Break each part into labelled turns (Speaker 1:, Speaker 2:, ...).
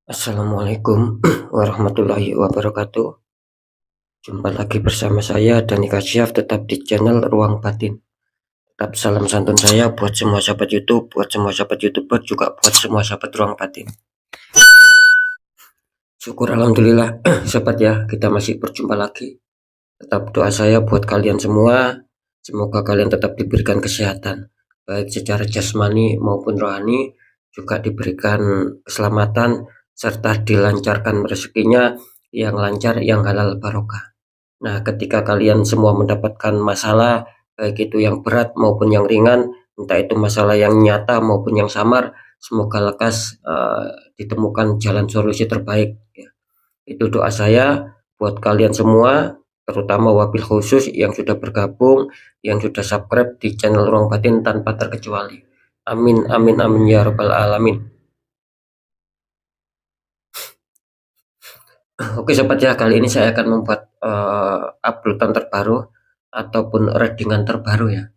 Speaker 1: Assalamualaikum warahmatullahi wabarakatuh. Jumpa lagi bersama saya Dani Kasyaf, tetap di channel Ruang Batin. Tetap salam santun saya buat semua sahabat YouTube, buat semua sahabat YouTuber, juga buat semua sahabat Ruang Batin. Syukur alhamdulillah sahabat ya, kita masih berjumpa lagi. Tetap doa saya buat kalian semua, semoga kalian tetap diberikan kesehatan, baik secara jasmani maupun rohani, juga diberikan keselamatan serta dilancarkan rezekinya yang lancar, yang halal barokah. Nah, ketika kalian semua mendapatkan masalah, baik itu yang berat maupun yang ringan, entah itu masalah yang nyata maupun yang samar, semoga lekas ditemukan jalan solusi terbaik ya. Itu doa saya buat kalian semua, terutama wabil khusus yang sudah bergabung, yang sudah subscribe di channel Ruang Batin tanpa terkecuali. Amin amin amin ya rabbal alamin. Oke sobat ya, kali ini saya akan membuat uploadan terbaru ataupun readingan terbaru ya.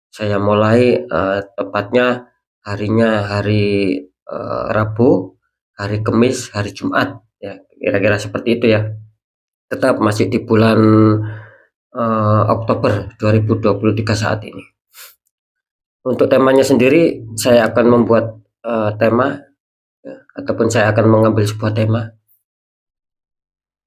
Speaker 1: Saya mulai tepatnya harinya hari Rabu, hari Kamis, hari Jumat ya, kira-kira seperti itu ya. Tetap masih di bulan Oktober 2023 saat ini. Untuk temanya sendiri saya akan membuat tema ya, ataupun saya akan mengambil sebuah tema.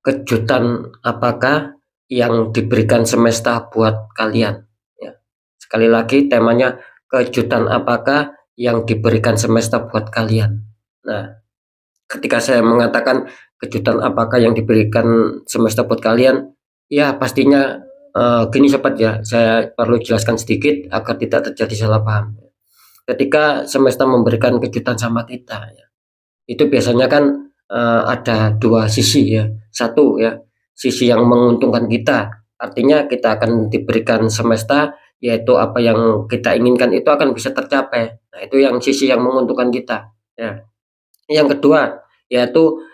Speaker 1: Kejutan apakah yang diberikan semesta buat kalian ya. Sekali lagi temanya, kejutan apakah yang diberikan semesta buat kalian. Nah, ketika saya mengatakan kejutan apakah yang diberikan semesta buat kalian, ya pastinya gini sobat ya, saya perlu jelaskan sedikit agar tidak terjadi salah paham. Ketika semesta memberikan kejutan sama kita ya, itu biasanya kan ada dua sisi ya. Satu ya, sisi yang menguntungkan kita, artinya kita akan diberikan semesta, yaitu apa yang kita inginkan itu akan bisa tercapai. Nah, itu yang sisi yang menguntungkan kita ya. Yang kedua yaitu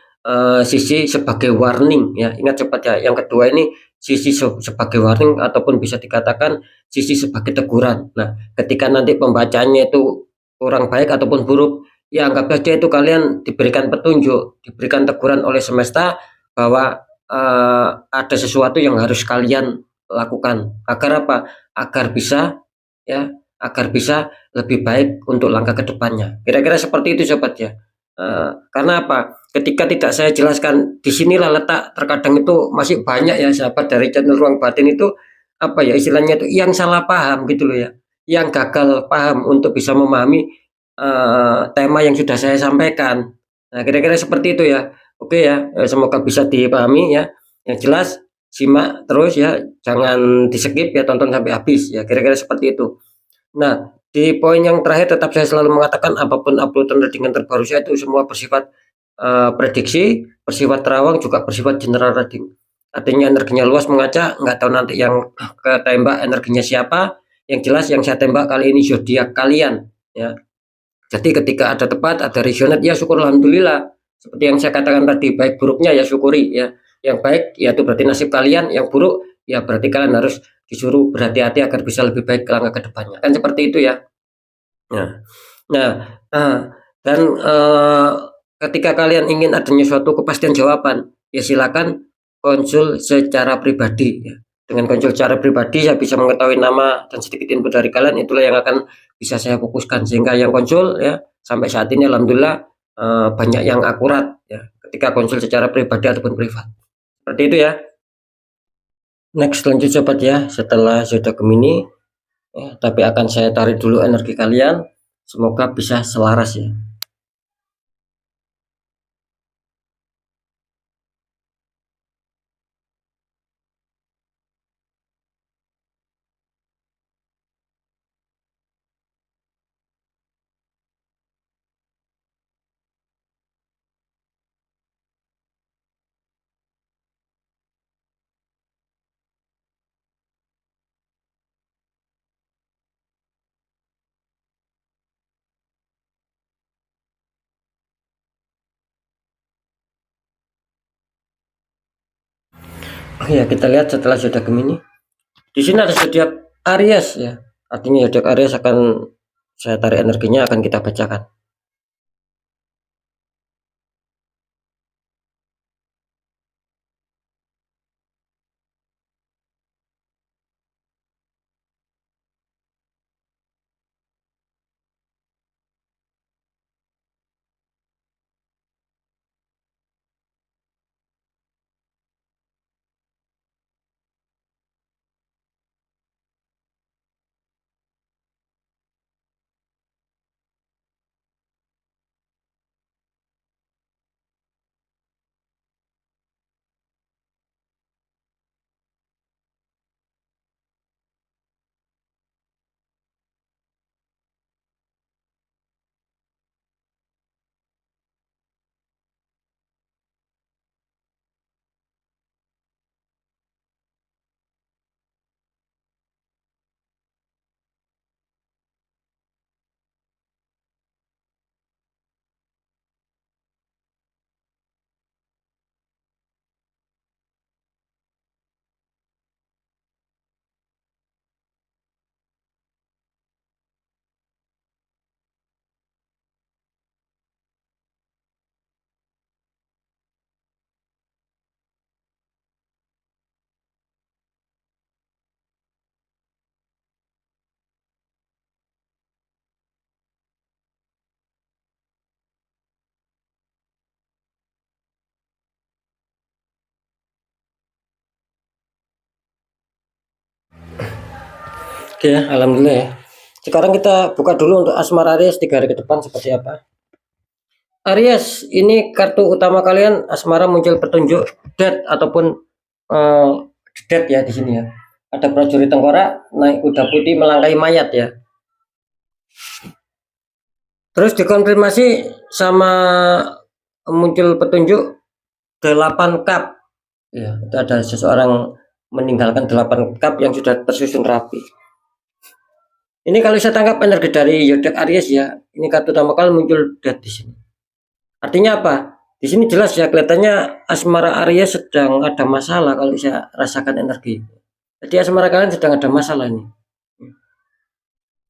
Speaker 1: sisi sebagai warning ya. Ingat cepat ya, yang kedua ini sisi sebagai warning ataupun bisa dikatakan sisi sebagai teguran. Nah, ketika nanti pembacanya itu kurang baik ataupun buruk, ya anggap saja itu kalian diberikan petunjuk, diberikan teguran oleh semesta bahwa ada sesuatu yang harus kalian lakukan agar apa? Agar bisa ya, agar bisa lebih baik untuk langkah kedepannya. Kira-kira seperti itu sobat ya. Karena apa? Ketika tidak saya jelaskan, disinilah letak terkadang itu masih banyak ya sahabat dari channel Ruang Batin itu apa ya istilahnya itu yang salah paham gitu loh ya, yang gagal paham untuk bisa memahami tema yang sudah saya sampaikan. Nah, kira-kira seperti itu ya. Oke ya, semoga bisa dipahami ya. Yang jelas simak terus ya, jangan di skip ya, tonton sampai habis ya. Kira-kira seperti itu. Nah, di poin yang terakhir tetap saya selalu mengatakan apapun uploadan readingan terbaru saya itu semua bersifat prediksi, bersifat terawang, juga bersifat general reading. Artinya energinya luas mengacak, nggak tahu nanti yang ketembak energinya siapa. Yang jelas yang saya tembak kali ini zodiak kalian ya. Jadi ketika ada tepat, ada resonate ya syukur alhamdulillah. Seperti yang saya katakan tadi, baik buruknya ya syukuri ya. Yang baik ya itu berarti nasib kalian, yang buruk ya berarti kalian harus disuruh berhati-hati agar bisa lebih baik ke langkah kedepannya. Kan seperti itu ya. Nah, nah, dan ketika kalian ingin adanya suatu kepastian jawaban, ya silakan konsul secara pribadi ya. Dengan konsul secara pribadi saya bisa mengetahui nama dan sedikit info dari kalian, itulah yang akan bisa saya fokuskan sehingga yang konsul ya sampai saat ini alhamdulillah banyak yang akurat ya ketika konsul secara pribadi ataupun privat. Seperti itu ya. Next lanjut sobat ya, setelah zodiak Gemini ya, tapi akan saya tarik dulu energi kalian, semoga bisa selaras ya. Oh ya, kita lihat setelah zodiak Gemini. Di sini ada zodiak Aries ya. Artinya zodiak Aries akan saya tarik energinya, akan kita bacakan. Oke, alhamdulillah ya. Sekarang kita buka dulu untuk asmara Aries 3 hari ke depan seperti apa. Aries, ini kartu utama kalian asmara muncul petunjuk death ataupun eh, death ya di sini ya. Ada prajurit tengkorak naik kuda putih melangkai mayat ya. Terus dikonfirmasi sama muncul petunjuk 8 cup. Ya, itu ada seseorang meninggalkan 8 cup yang sudah tersusun rapi. Ini kalau saya tangkap energi dari Zodiac Aries ya, ini kartu utama kalian muncul death di sini. Artinya apa? Di sini jelas ya kelihatannya asmara Aries sedang ada masalah kalau saya rasakan energi. Jadi asmara kalian sedang ada masalah ini.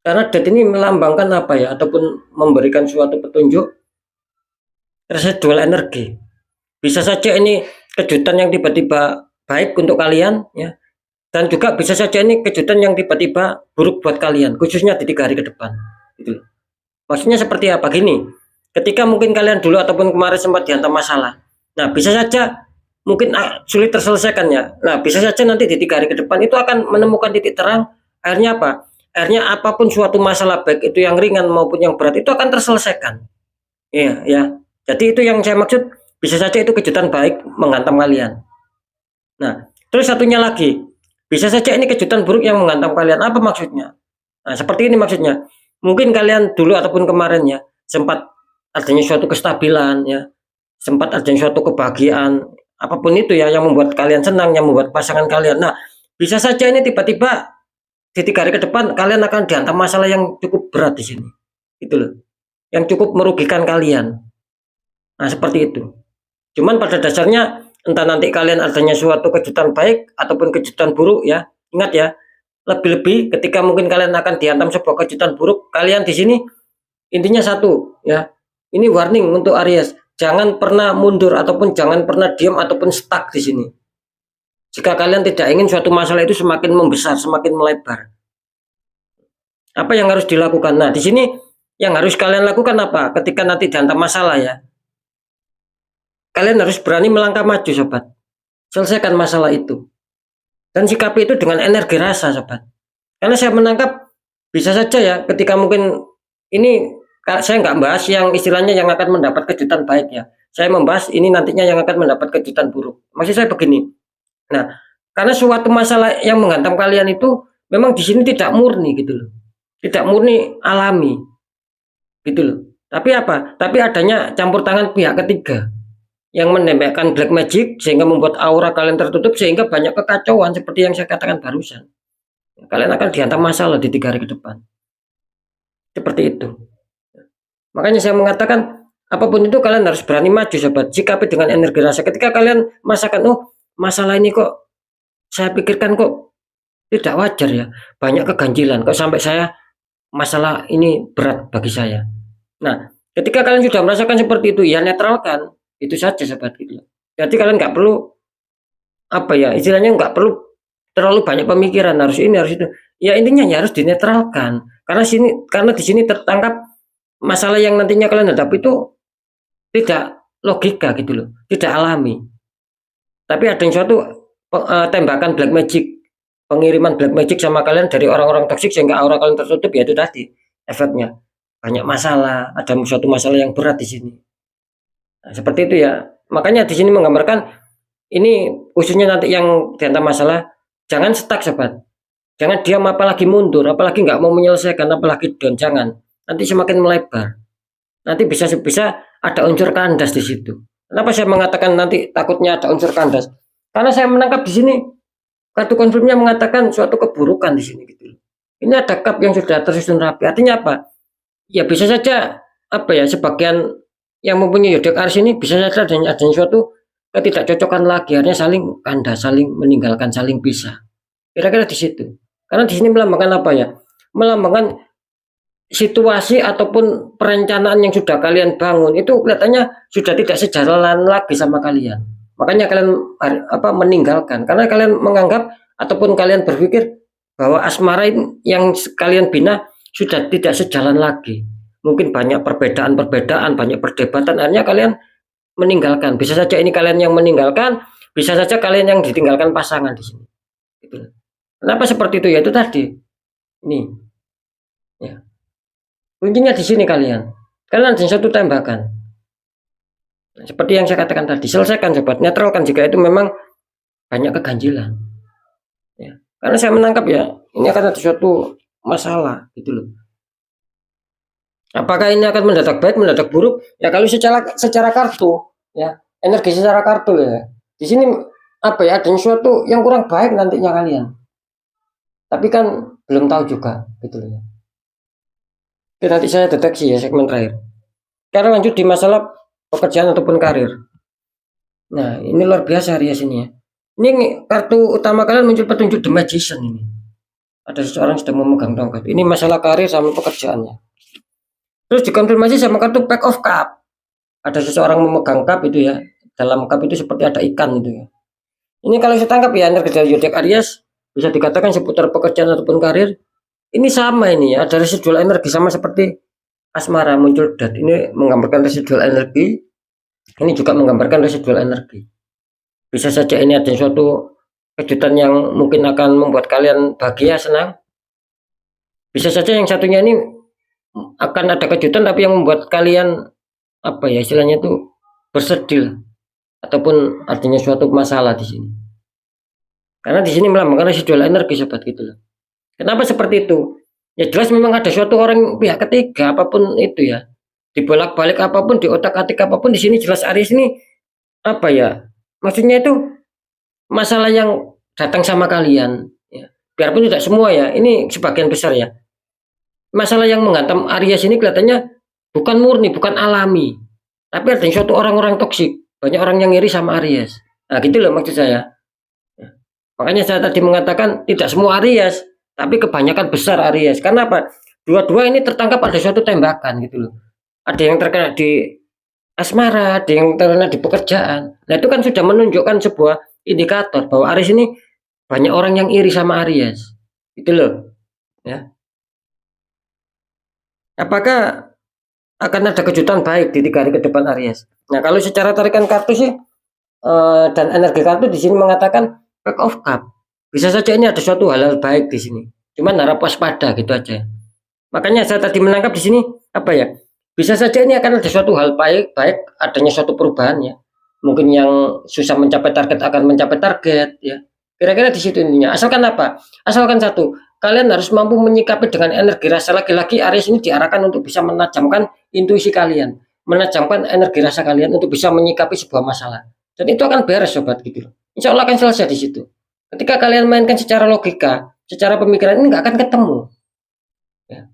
Speaker 1: Karena death ini melambangkan apa ya? Ataupun memberikan suatu petunjuk residual energi. Bisa saja ini kejutan yang tiba-tiba baik untuk kalian ya. Dan juga bisa saja ini kejutan yang tiba-tiba buruk buat kalian, khususnya di 3 hari ke depan. Gitu. Maksudnya seperti apa? Gini, ketika mungkin kalian dulu ataupun kemarin sempat dihantam masalah. Nah, bisa saja mungkin sulit terselesaikan ya. Nah, bisa saja nanti di 3 hari ke depan itu akan menemukan titik terang. Akhirnya apa? Akhirnya apapun suatu masalah baik itu yang ringan maupun yang berat itu akan terselesaikan. Iya, ya. Jadi itu yang saya maksud, bisa saja itu kejutan baik menghantam kalian. Nah, terus satunya lagi, bisa saja ini kejutan buruk yang menghantam kalian. Apa maksudnya? Nah, seperti ini maksudnya. Mungkin kalian dulu ataupun kemarin ya sempat adanya suatu kestabilan ya, sempat adanya suatu kebahagiaan, apapun itu ya yang membuat kalian senang, yang membuat pasangan kalian. Nah, bisa saja ini tiba-tiba di 3 hari ke depan kalian akan dihantam masalah yang cukup berat di sini. Itu loh. Yang cukup merugikan kalian. Nah, seperti itu. Cuman pada dasarnya entah nanti kalian adanya suatu kejutan baik ataupun kejutan buruk ya. Ingat ya, lebih-lebih ketika mungkin kalian akan dihantam sebuah kejutan buruk, kalian di sini intinya satu ya. Ini warning untuk Aries, jangan pernah mundur ataupun jangan pernah diam ataupun stuck di sini. Jika kalian tidak ingin suatu masalah itu semakin membesar, semakin melebar. Apa yang harus dilakukan? Nah, di sini yang harus kalian lakukan apa? Ketika nanti dihantam masalah ya. Kalian harus berani melangkah maju, sobat. Selesaikan masalah itu. Dan sikapi itu dengan energi rasa, sobat. Karena saya menangkap bisa saja ya ketika mungkin ini saya nggak bahas yang istilahnya yang akan mendapat kejutan baik ya. Saya membahas ini nantinya yang akan mendapat kejutan buruk. Maksud saya begini. Nah, karena suatu masalah yang menghantam kalian itu memang di sini tidak murni gitu loh. Tidak murni alami. Gitu loh. Tapi apa? Tapi adanya campur tangan pihak ketiga yang menembakkan black magic sehingga membuat aura kalian tertutup sehingga banyak kekacauan seperti yang saya katakan barusan. Kalian akan dihantam masalah di 3 hari ke depan. Seperti itu. Makanya saya mengatakan apapun itu kalian harus berani maju, sobat. Sikapi dengan energi rasa. Ketika kalian merasakan, oh masalah ini kok saya pikirkan kok tidak wajar ya. Banyak keganjilan. Kok sampai saya masalah ini berat bagi saya. Nah, ketika kalian sudah merasakan seperti itu, ya netralkan. Itu saja, sobat. Gitu. Jadi kalian nggak perlu apa ya istilahnya nggak perlu terlalu banyak pemikiran harus ini harus itu ya intinya ya harus dinetralkan karena di sini tertangkap masalah yang nantinya kalian hadapi itu tidak logika gitu loh tidak alami tapi ada yang suatu tembakan black magic pengiriman black magic sama kalian dari orang-orang toksik sehingga aura kalian tertutup ya itu tadi efeknya banyak masalah ada suatu masalah yang berat di sini nah, seperti itu ya makanya di sini menggambarkan ini khususnya nanti yang dihantam masalah jangan stuck sobat jangan diam apalagi mundur apalagi nggak mau menyelesaikan apalagi down jangan nanti semakin melebar nanti bisa ada unsur kandas di situ kenapa saya mengatakan nanti takutnya ada unsur kandas karena saya menangkap di sini kartu konfirmnya mengatakan suatu keburukan di sini gitu ini ada cup yang sudah tersusun rapi artinya apa ya bisa saja apa ya sebagian yang mempunyai zodiak Aries ini bisa saja adanya suatu ketidakcocokan lagi akhirnya saling kandas saling meninggalkan saling pisah kira-kira di situ karena di sini melambangkan apa ya melambangkan situasi ataupun perencanaan yang sudah kalian bangun itu kelihatannya sudah tidak sejalan lagi sama kalian makanya kalian meninggalkan karena kalian menganggap ataupun kalian berpikir bahwa asmara yang kalian bina sudah tidak sejalan lagi mungkin banyak perbedaan banyak perdebatan akhirnya kalian meninggalkan bisa saja ini kalian yang meninggalkan bisa saja kalian yang ditinggalkan pasangan di sini gitu. Kenapa seperti itu ya itu tadi Ini ya. Kuncinya di sini kalian. Kalian ada satu tembakan. Seperti yang saya katakan tadi, selesaikan sobat, netralkan jika itu memang banyak keganjilan. Ya. Karena saya menangkap ya, ini akan ada suatu masalah gitu loh. Apakah ini akan mendadak baik, mendadak buruk? Ya kalau secara kartu, ya energi secara kartu ya. Di sini apa ya, ada sesuatu yang kurang baik nantinya kalian. Tapi kan belum tahu juga gitu loh ya. Oke, nanti saya deteksi ya segmen terakhir. Sekarang lanjut di masalah pekerjaan ataupun karir. Nah, ini luar biasa Aries ini ya. Ini kartu utama kalian muncul petunjuk The Magician ini. Ada seseorang sedang memegang tongkat. Ini masalah karir sama pekerjaannya. Terus dikonfirmasi sama kartu Pack of Cup. Ada seseorang memegang cup itu ya. Dalam cup itu seperti ada ikan itu ya. Ini kalau saya tangkap ya, energi dari zodiak Aries bisa dikatakan seputar pekerjaan ataupun karir. Ini sama ini ya, ada residual energi sama seperti asmara muncul dat. Ini menggambarkan residual energi. Ini juga menggambarkan residual energi. Bisa saja ini ada suatu kejutan yang mungkin akan membuat kalian bahagia, senang. Bisa saja yang satunya ini akan ada kejutan tapi yang membuat kalian apa ya istilahnya itu bersedih ataupun artinya suatu masalah di sini. Karena di sini melambangkan residual energi sobat gitu loh. Kenapa seperti itu? Ya jelas memang ada suatu orang pihak ketiga apapun itu ya. Dibolak-balik apapun, di otak-atik apapun di sini jelas Aries ini apa ya? Maksudnya itu masalah yang datang sama kalian ya. Biarpun tidak semua ya, ini sebagian besar ya. Masalah yang menghantam Aries ini kelihatannya bukan murni, bukan alami. Tapi ada suatu orang-orang toksik. Banyak orang yang iri sama Aries. Nah gitu loh maksud saya. Makanya saya tadi mengatakan tidak semua Aries, tapi kebanyakan besar Aries. Karena apa? Dua-dua ini tertangkap ada suatu tembakan gitu loh. Ada yang terkena di asmara, ada yang terkena di pekerjaan. Nah itu kan sudah menunjukkan sebuah indikator bahwa Aries ini banyak orang yang iri sama Aries. Gitu loh. Ya. Apakah akan ada kejutan baik di 3 hari ke depan Aries? Nah kalau secara tarikan kartu sih dan energi kartu di sini mengatakan Pack of Cup. Bisa saja ini ada suatu hal-hal baik di sini. Cuman harap waspada gitu aja. Makanya saya tadi menangkap di sini apa ya? Bisa saja ini akan ada suatu hal baik adanya suatu perubahan ya. Mungkin yang susah mencapai target akan mencapai target ya. Kira-kira di situ intinya. Asalkan apa? Asalkan satu, kalian harus mampu menyikapi dengan energi rasa. Laki-laki Aries ini diarahkan untuk bisa menajamkan intuisi kalian, menajamkan energi rasa kalian untuk bisa menyikapi sebuah masalah. Dan itu akan beres sobat gitu loh. Insya Allah akan selesai di situ. Ketika kalian mainkan secara logika, secara pemikiran ini nggak akan ketemu. Ya.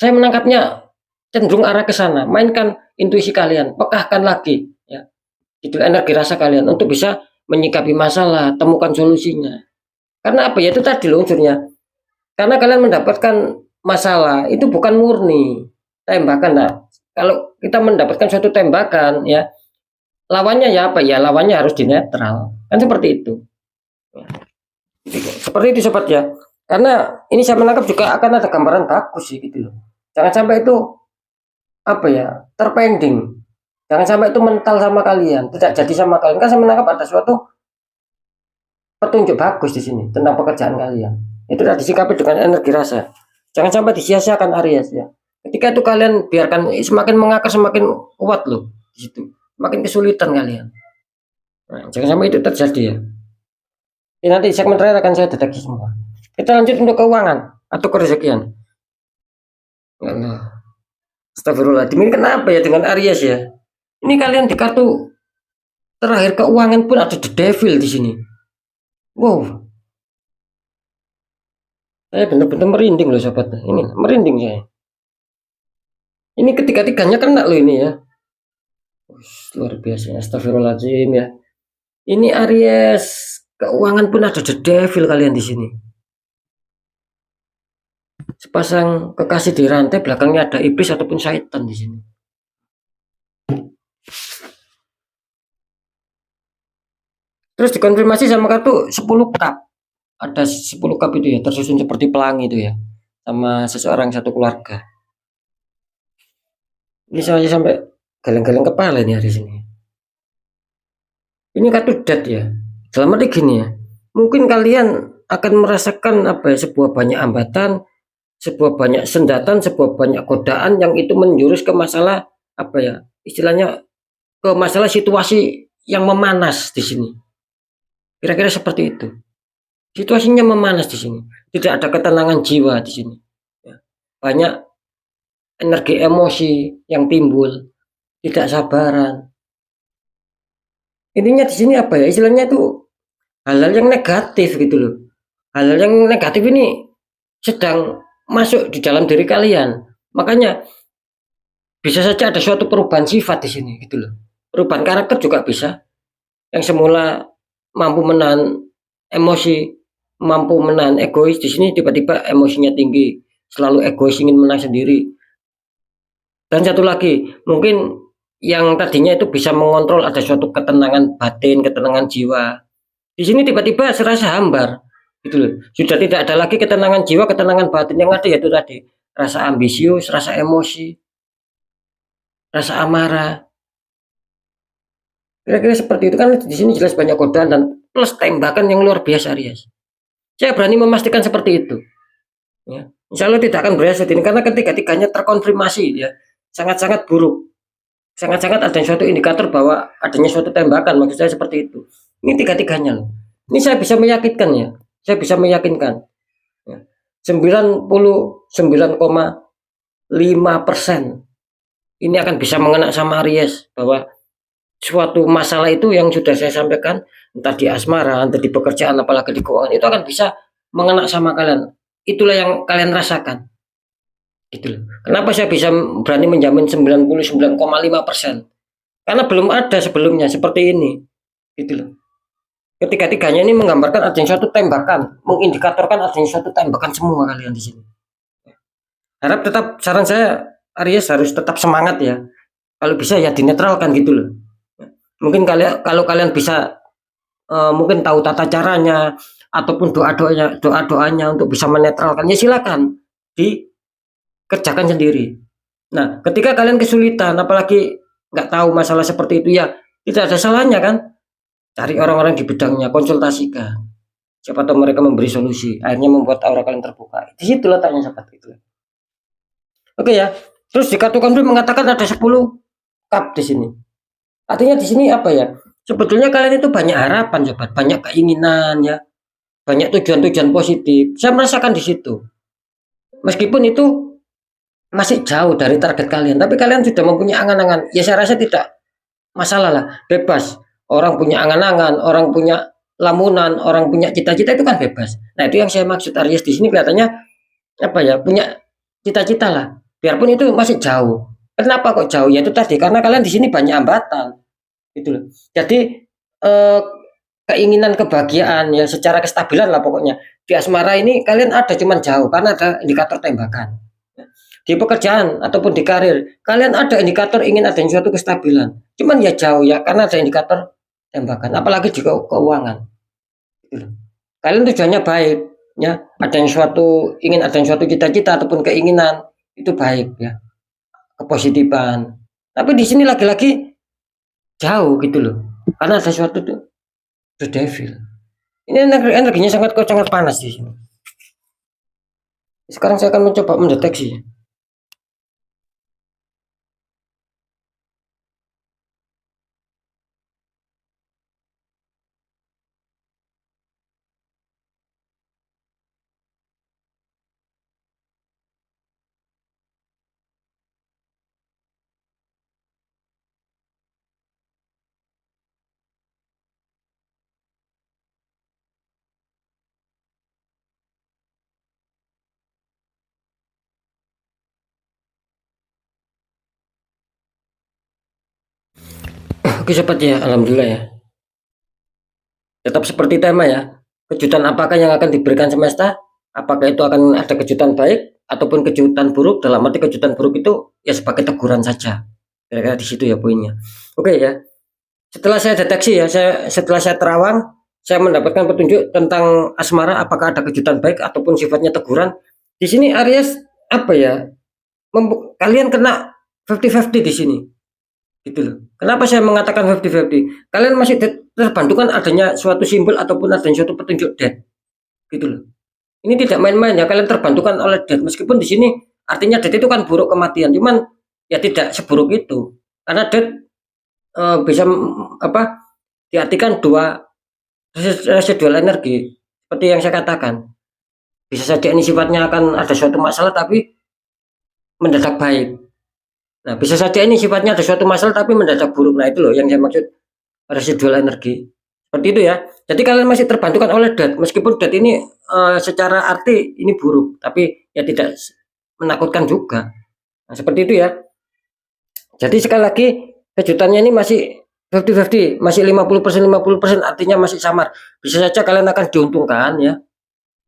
Speaker 1: Saya menangkapnya cenderung arah ke sana. Mainkan intuisi kalian, pekahkan lagi, ya, itu energi rasa kalian untuk bisa menyikapi masalah, temukan solusinya. Karena apa ya itu tadi loh unsurnya. Karena kalian mendapatkan masalah itu bukan murni tembakan. Nah, kalau kita mendapatkan suatu tembakan, ya lawannya ya apa ya? Lawannya harus dinetral. Kan seperti itu. Seperti itu sobat ya. Karena ini saya menangkap juga akan ada gambaran bagus sih gitu loh. Jangan sampai itu apa ya terpending. Jangan sampai itu mental sama kalian, tidak jadi sama kalian. Kan saya menangkap ada suatu petunjuk bagus di sini tentang pekerjaan kalian. Itu sudah disikapi dengan energi rasa. Jangan sampai disia-siakan Aries ya. Ketika itu kalian biarkan semakin mengakar semakin kuat loh di situ. Semakin kesulitan kalian. Nah, jangan sampai itu terjadi ya. Ini nanti segmen terakhir akan saya deteksi semua. Kita lanjut untuk keuangan atau kerezekian. Allah. Astagfirullahaladzim, ini kenapa ya dengan Aries ya? Ini kalian di kartu terakhir keuangan pun ada The Devil di sini. Wow, saya benar-benar merinding loh sobat. Ini merinding saya. Ini ketiga-tiganya kena loh ini ya. Luar biasa. Astagfirullahaladzim ya. Ini Aries keuangan pun ada The Devil kalian di sini. Sepasang kekasih di rantai, belakangnya ada iblis ataupun syaitan di sini. Terus dikonfirmasi sama kartu 10 cup. Ada 10 cup itu ya, tersusun seperti pelangi itu ya. Sama seseorang satu keluarga. Ini saya sampai geleng-geleng kepala ini hari sini. Ini kartu death ya. Dalam arti gini ya. Mungkin kalian akan merasakan apa ya, sebuah banyak hambatan, sebuah banyak sendatan, sebuah banyak godaan yang itu menjurus ke masalah apa ya? Istilahnya ke masalah situasi yang memanas di sini. Kira-kira seperti itu. Situasinya memanas di sini. Tidak ada ketenangan jiwa di sini. Ya. Banyak energi emosi yang timbul, tidak sabaran. Intinya di sini apa ya? Istilahnya itu hal-hal yang negatif gitu loh. Hal-hal yang negatif ini sedang masuk di dalam diri kalian. Makanya bisa saja ada suatu perubahan sifat di sini gitu loh. Perubahan karakter juga bisa. Yang semula mampu menahan emosi, mampu menahan egois, di sini tiba-tiba emosinya tinggi, selalu egois ingin menang sendiri. Dan satu lagi, mungkin yang tadinya itu bisa mengontrol ada suatu ketenangan batin, ketenangan jiwa. Di sini tiba-tiba serasa hambar, gitu loh. Sudah tidak ada lagi ketenangan jiwa, ketenangan batin, yang ada yaitu tadi rasa ambisius, rasa emosi, rasa amarah. Kira-kira seperti itu kan di sini jelas banyak godaan dan plus tembakan yang luar biasa, Rias. Saya berani memastikan seperti itu. Ya. Insya Allah tidak akan berhasil ini karena ketiga-tiganya terkonfirmasi ya sangat-sangat buruk, sangat-sangat ada suatu indikator bahwa adanya suatu tembakan. Maksud saya seperti itu. Ini tiga-tiganya loh. Ini saya bisa meyakinkan ya. Saya bisa meyakinkan. Ya. 99,5% ini akan bisa mengena sama Aries bahwa suatu masalah itu yang sudah saya sampaikan entah di asmara, entah di pekerjaan, apalagi di keuangan itu akan bisa mengena sama kalian. Itulah yang kalian rasakan. Gitu loh. Kenapa saya bisa berani menjamin 99,5%? Karena belum ada sebelumnya seperti ini. Gitu loh. Ketiga-tiganya ini menggambarkan adanya suatu tembakan, mengindikatorkan adanya suatu tembakan semua kalian di sini. Harap tetap saran saya Aries harus tetap semangat ya. Kalau bisa ya dinetralkan gitu loh. Mungkin kalau kalian bisa mungkin tahu tata caranya ataupun doa-doanya untuk bisa menetralkan ya silakan dikerjakan sendiri. Nah, ketika kalian kesulitan apalagi nggak tahu masalah seperti itu ya tidak ada salahnya kan cari orang-orang di bidangnya konsultasikan. Siapa tahu mereka memberi solusi. Akhirnya membuat aura kalian terbuka. Di situ letaknya seperti itu. Oke ya. Terus di kartu konflik mengatakan ada 10 cup di sini. Artinya di sini apa ya? Sebetulnya kalian itu banyak harapan, sobat, banyak keinginan ya, banyak tujuan-tujuan positif. Saya merasakan di situ. Meskipun itu masih jauh dari target kalian, tapi kalian sudah mempunyai angan-angan. Ya saya rasa tidak masalah lah, bebas. Orang punya angan-angan, orang punya lamunan, orang punya cita-cita itu kan bebas. Nah itu yang saya maksud Aries di sini kelihatannya apa ya punya cita-cita lah. Biarpun itu masih jauh. Kenapa kok jauh? Ya itu tadi karena kalian di sini banyak hambatan. Gitu loh. Jadi eh, keinginan kebahagiaan ya secara kestabilan lah pokoknya di asmara ini kalian ada cuman jauh karena ada indikator tembakan di pekerjaan ataupun di karir kalian ada indikator ingin ada suatu kestabilan cuman ya jauh ya karena ada indikator tembakan apalagi di keuangan gitu. Kalian tujuannya baik ya ada yang suatu ingin ada yang suatu cita-cita ataupun keinginan itu baik ya kepositifan tapi di sini lagi-lagi jauh gitu loh karena ada suatu tuh The Devil. Ini energinya sangat panas di sini. Sekarang saya akan mencoba mendeteksi. Oke sobat ya, alhamdulillah ya. Tetap seperti tema ya. Kejutan apakah yang akan diberikan semesta? Apakah itu akan ada kejutan baik ataupun kejutan buruk? Dalam arti kejutan buruk itu ya sebagai teguran saja. Kira-kira di situ ya poinnya. Oke ya. Setelah saya deteksi ya, setelah saya terawang, saya mendapatkan petunjuk tentang asmara apakah ada kejutan baik ataupun sifatnya teguran. Di sini Aries apa ya? Kalian kena 50-50 di sini. Gitu loh. Kenapa saya mengatakan 50-50? Kalian masih terbantukan adanya suatu simbol ataupun adanya suatu petunjuk death. Gitu loh. Ini tidak main-main ya, kalian terbantukan oleh death. Meskipun di sini artinya death itu kan buruk kematian, cuman ya tidak seburuk itu. Karena death bisa diartikan dua residual energi seperti yang saya katakan. Bisa saja ini sifatnya akan ada suatu masalah tapi mendadak baik. Nah, bisa saja ini sifatnya ada suatu masalah tapi mendadak buruk. Nah, itu loh yang saya maksud residual energi. Seperti itu ya. Jadi kalian masih terbantukan oleh death. Meskipun death ini secara arti ini buruk, tapi ya tidak menakutkan juga. Nah, seperti itu ya. Jadi sekali lagi kejutannya ini masih 50-50, masih 50% artinya masih samar. Bisa saja kalian akan diuntungkan ya.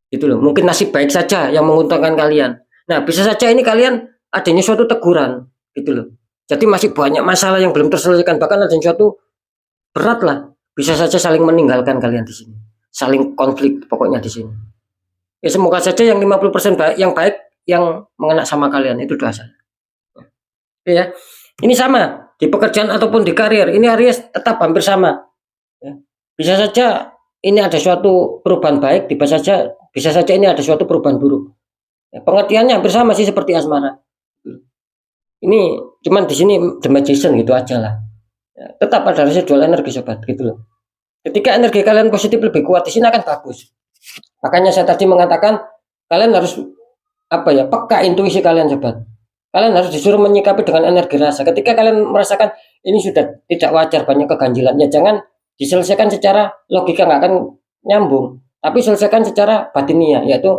Speaker 1: Gitu loh. Mungkin nasib baik saja yang menguntungkan kalian. Nah, bisa saja ini kalian adanya suatu teguran gitu loh. Jadi masih banyak masalah yang belum terselesaikan, bahkan ada suatu berat lah. Bisa saja saling meninggalkan kalian di sini. Saling konflik pokoknya di sini. Ya semoga saja yang 50% baik yang mengena sama kalian, itu doa saya. Oke ya. Ini sama di pekerjaan ataupun di karir. Ini Aries tetap hampir sama. Ya. Bisa saja ini ada suatu perubahan baik, bisa saja ini ada suatu perubahan buruk. Ya, pengertiannya hampir sama sih seperti asmara. Ini cuman di sini the magician gitu aja lah. Ya, tetap ada residual energi sobat gitu loh. Ketika energi kalian positif lebih kuat di sini akan bagus. Makanya saya tadi mengatakan kalian harus peka intuisi kalian sobat. Kalian harus disuruh menyikapi dengan energi rasa. Ketika kalian merasakan ini sudah tidak wajar banyak keganjilannya, jangan diselesaikan secara logika, nggak akan nyambung. Tapi selesaikan secara batinia, yaitu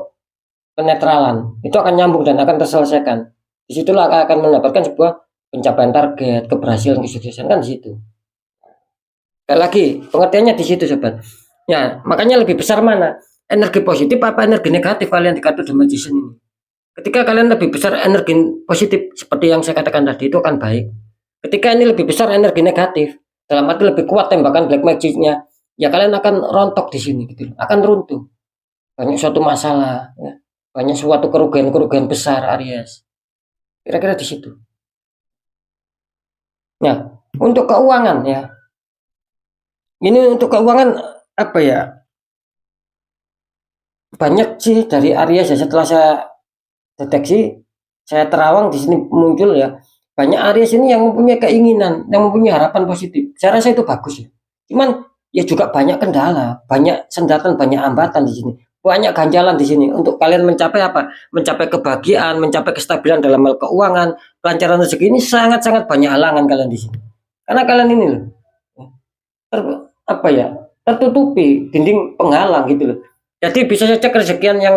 Speaker 1: penetralan. Itu akan nyambung dan akan terselesaikan. Disitulah akan mendapatkan sebuah pencapaian target, keberhasilan, kesuksesan kan di situ. Sekali lagi, pengertiannya di situ sobat. Ya, makanya lebih besar mana? Energi positif apa energi negatif kalian di kartu The Magician ini? Ketika kalian lebih besar energi positif seperti yang saya katakan tadi, itu akan baik. Ketika ini lebih besar energi negatif, dalam arti lebih kuat tembakan black magicnya, ya kalian akan rontok di sini gitu, akan runtuh. Banyak suatu masalah, ya. Banyak suatu kerugian besar Aries. Kira-kira di situ. Nah, untuk keuangan ya. Ini untuk keuangan banyak sih dari Aries ya, setelah saya deteksi, saya terawang di sini muncul ya. Banyak Aries ini yang mempunyai keinginan, yang mempunyai harapan positif. Saya rasa itu bagus ya. Cuman ya juga banyak kendala, banyak sendatan, banyak hambatan di sini. Banyak ganjalan di sini untuk kalian mencapai mencapai kebahagiaan, mencapai kestabilan dalam hal keuangan, kelancaran rezeki. Ini sangat-sangat banyak halangan kalian di sini. Karena kalian ini loh, tertutupi dinding penghalang gitu loh. Jadi bisa saja kerezekian yang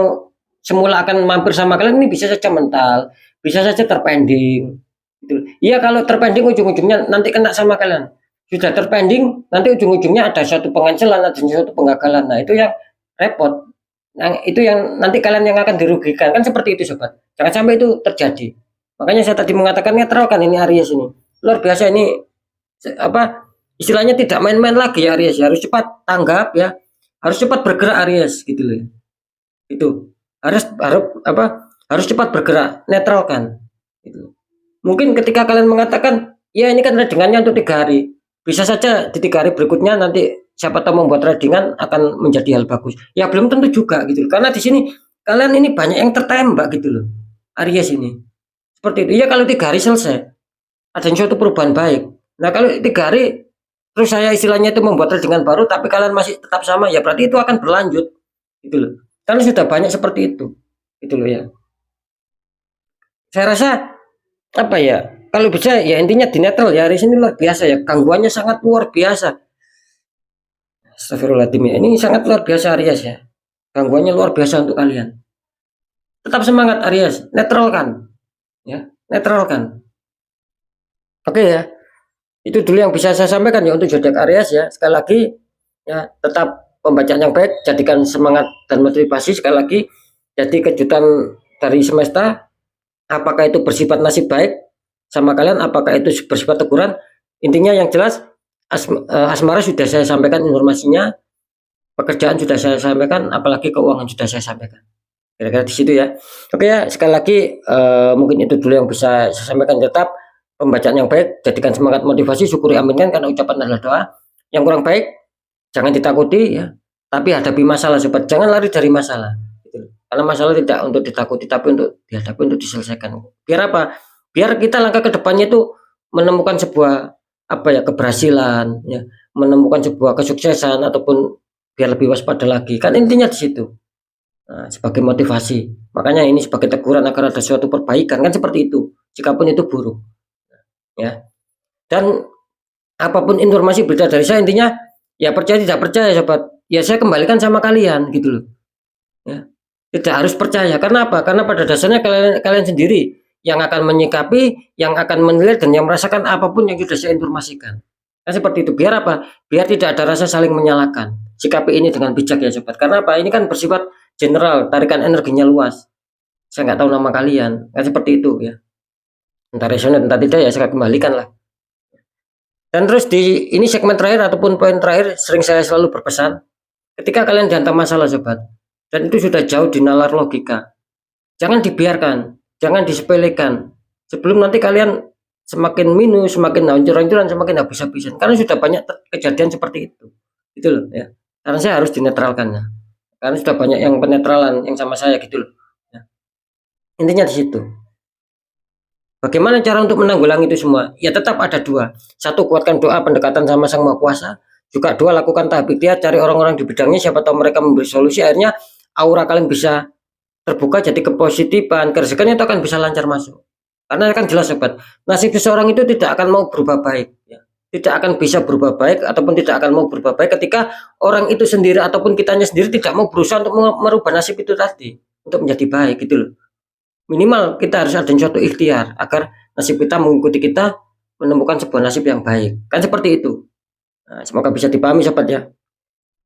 Speaker 1: semula akan mampir sama kalian ini bisa saja mental, bisa saja terpending. Gitu. Iya, kalau terpending ujung-ujungnya nanti kena sama kalian. Sudah terpending, nanti ujung-ujungnya ada suatu pengancelan, ada suatu penggagalan. Nah, itu yang repot. Nah, itu yang nanti kalian yang akan dirugikan. Kan seperti itu sobat. Jangan sampai itu terjadi. Makanya saya tadi mengatakan netral kan ini Aries ini. Luar biasa ini istilahnya tidak main-main lagi ya Aries. Harus cepat tanggap ya. Harus cepat bergerak Aries gitu loh. Itu harus cepat bergerak, netralkan gitu. Mungkin ketika kalian mengatakan ya ini kan tradingannya untuk 3 hari, bisa saja di 3 hari berikutnya nanti siapa tahu membuat tradingan akan menjadi hal bagus. Ya belum tentu juga gitu, karena di sini kalian ini banyak yang tertembak gitu loh Aries ini. Seperti itu ya, kalau 3 hari selesai ada suatu perubahan baik. Nah kalau 3 hari terus saya istilahnya itu membuat tradingan baru tapi kalian masih tetap sama, ya berarti itu akan berlanjut gitu loh. Karena sudah banyak seperti itu gitu loh ya. Saya rasa kalau bisa ya intinya di netral ya. Aries ini luar biasa ya, gangguannya sangat luar biasa. Astagfirullahaladzim, ini sangat luar biasa Aries ya, gangguannya luar biasa untuk kalian. Tetap semangat Aries, netralkan ya, netralkan. Oke ya, itu dulu yang bisa saya sampaikan ya untuk zodiak Aries ya. Sekali lagi ya, tetap pembacaan yang baik, jadikan semangat dan motivasi. Sekali lagi, jadi kejutan dari semesta, apakah itu bersifat nasib baik sama kalian, apakah itu bersifat teguran, intinya yang jelas asmara sudah saya sampaikan informasinya, pekerjaan sudah saya sampaikan, apalagi keuangan sudah saya sampaikan. Kira-kira di situ ya. Oke ya, sekali lagi mungkin itu dulu yang bisa saya sampaikan. Tetap pembacaan yang baik, jadikan semangat motivasi, syukuri aminkan karena ucapan adalah doa. Yang kurang baik jangan ditakuti ya, tapi hadapi masalah sobat, jangan lari dari masalah gitu. Karena masalah tidak untuk ditakuti, tapi untuk dihadapi, untuk diselesaikan. Biar apa? Biar kita langkah ke depannya itu menemukan sebuah keberhasilan, ya, menemukan sebuah kesuksesan ataupun biar lebih waspada lagi. Kan intinya di situ. Nah, sebagai motivasi. Makanya ini sebagai teguran agar ada suatu perbaikan, kan seperti itu. Jikapun itu buruk, ya. Dan apapun informasi berita dari saya, intinya ya percaya tidak percaya sobat, ya saya kembalikan sama kalian gitu loh, ya. Tidak harus percaya, karena apa? Karena pada dasarnya kalian sendiri yang akan menyikapi, yang akan menilai, dan yang merasakan apapun yang sudah saya informasikan. Kan seperti itu. Biar apa? Biar tidak ada rasa saling menyalahkan. Sikapi ini dengan bijak ya sobat. Karena apa? Ini kan bersifat general, tarikan energinya luas. Saya nggak tahu nama kalian, kan seperti itu ya. Entah resonate, entah tidak, ya saya kembalikan lah. Dan terus di ini segmen terakhir ataupun poin terakhir, sering saya selalu berpesan, ketika kalian dihantam masalah sobat, dan itu sudah jauh di nalar logika, jangan dibiarkan, jangan disepelekan. Sebelum nanti kalian semakin minus, semakin hancur-hancuran, semakin habis-habisan. Karena sudah banyak kejadian seperti itu. Gitu loh ya. Karena saya harus dinetralkan ya. Karena sudah banyak yang penetralan yang sama saya gitu loh. Ya. Intinya di situ. Bagaimana cara untuk menanggulangi itu semua? Ya tetap ada dua. Satu, kuatkan doa pendekatan sama Sang Maha Kuasa. Juga dua, lakukan tahap ikhtiar, cari orang-orang di bidangnya, siapa tahu mereka memberi solusi. Akhirnya aura kalian bisa terbuka, jadi kepositifan, kerezekian itu akan bisa lancar masuk. Karena kan jelas sobat, nasib seseorang itu tidak akan mau berubah baik, ya. Tidak akan bisa berubah baik ataupun tidak akan mau berubah baik ketika orang itu sendiri ataupun kitanya sendiri tidak mau berusaha untuk merubah nasib itu tadi untuk menjadi baik gitu loh. Minimal kita harus ada suatu ikhtiar agar nasib kita mengikuti kita menemukan sebuah nasib yang baik. Kan seperti itu. Nah, semoga bisa dipahami sobat ya.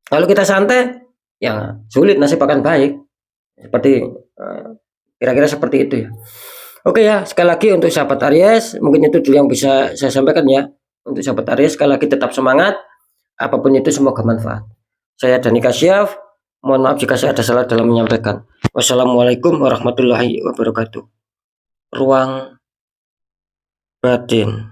Speaker 1: Kalau kita santai, ya sulit nasib akan baik. Seperti kira-kira seperti itu ya. Oke ya, sekali lagi untuk sahabat Aries, mungkin itu dulu yang bisa saya sampaikan ya. Untuk sahabat Aries, sekali lagi tetap semangat. Apapun itu semoga manfaat. Saya Dani Kasyaf. Mohon maaf jika saya ada salah dalam menyampaikan. Wassalamualaikum warahmatullahi wabarakatuh. Ruang batin.